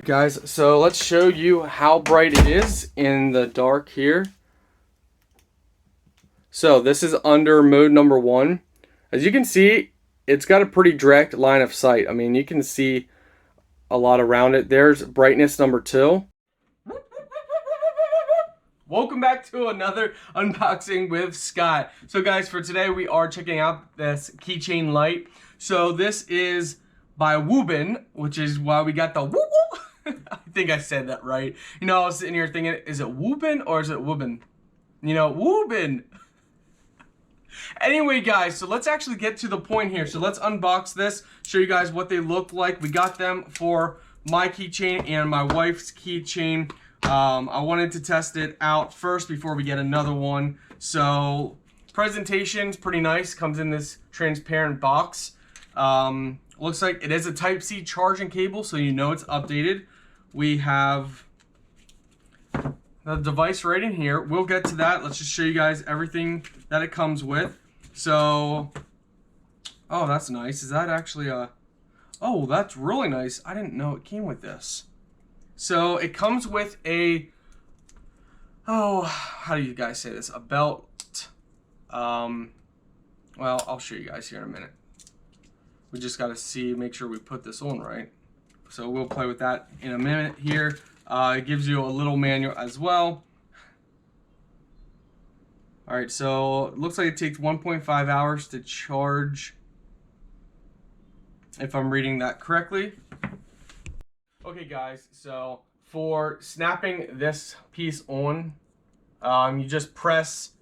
Guys, so let's show you how bright it is in the dark here. So this is under mode number 1. As you can see, it's got a pretty direct line of sight. I mean, you can see a lot around it. There's brightness number 2. Welcome back to another unboxing with Scott. So guys, for today we are checking out this keychain light. So this is by WUBEN, which is why we got the woo woo. I think I said that right. You know, I was sitting here thinking, is it WUBEN or is it WUBEN? You know, WUBEN. Anyway, guys, so let's actually get to the point here. So let's unbox this, show you guys what they look like. We got them for my keychain and my wife's keychain. I wanted to test it out first before we get another one. So presentation's pretty nice. Comes in this transparent box. Looks like it is a Type-C charging cable, so you know it's updated. We have the device right in here. We'll get to that. Let's just show you guys everything that it comes with. So, oh, that's nice. Is that actually a... Oh, that's really nice. I didn't know it came with this. So it comes with a... Oh, how do you guys say this? A belt. Well, I'll show you guys here in a minute. We just got to make sure we put this on right. So we'll play with that in a minute here. It gives you a little manual as well. All right, so it looks like it takes 1.5 hours to charge, if I'm reading that correctly. Okay, guys, so for snapping this piece on, you just press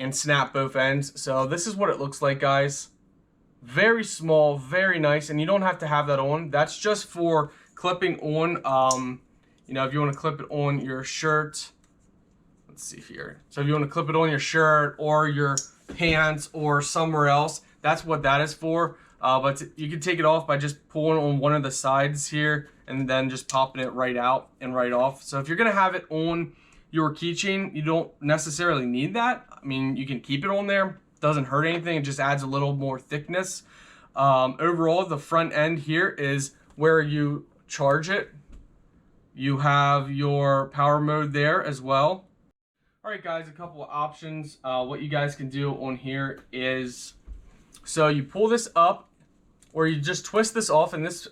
and snap both ends. So this is what it looks like, guys. Very small, very nice, and you don't have to have that on. That's just for clipping on, you know, if you want to clip it on your shirt. Let's see here. So if you want to clip it on your shirt or your pants or somewhere else, that's what that is for. But you can take it off by just pulling on one of the sides here and then just popping it right out and right off. So if you're going to have it on your keychain, you don't necessarily need that. I mean, you can keep it on there. Doesn't hurt anything. It just adds a little more thickness. Overall, the front end here is where you charge it. You have your power mode there as well. All right, guys, a couple of options. What you guys can do on here is, so you pull this up, or you just twist this off, and this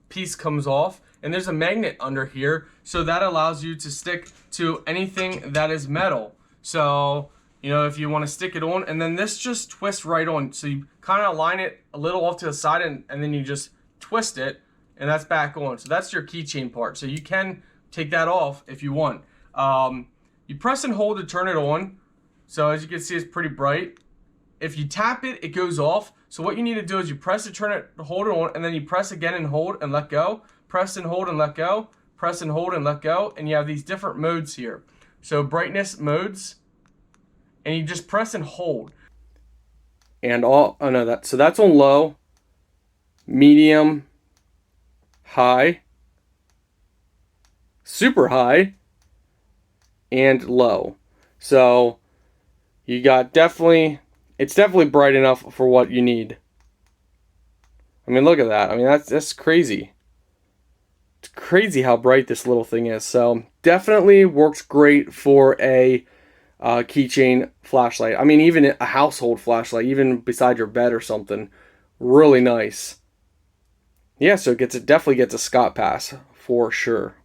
piece comes off, and there's a magnet under here, so that allows you to stick to anything that is metal. So, you know, if you want to stick it on, and then this just twists right on. So you kind of line it a little off to the side, and then you just twist it, and that's back on. So that's your keychain part. So you can take that off if you want. You press and hold to turn it on. So as you can see, it's pretty bright. If you tap it, it goes off. So what you need to do is you press to turn it, hold it on, and then you press again and hold and let go. Press and hold and let go. Press and hold and let go. And you have these different modes here. So brightness modes. And you just press and hold. And so that's on low, medium, high, super high, and low. So you got it's definitely bright enough for what you need. I mean, look at that. I mean, that's crazy. It's crazy how bright this little thing is. So definitely works great for a keychain flashlight. I mean, even a household flashlight, even beside your bed or something. Really nice. Yeah, so it definitely gets a Scott pass for sure.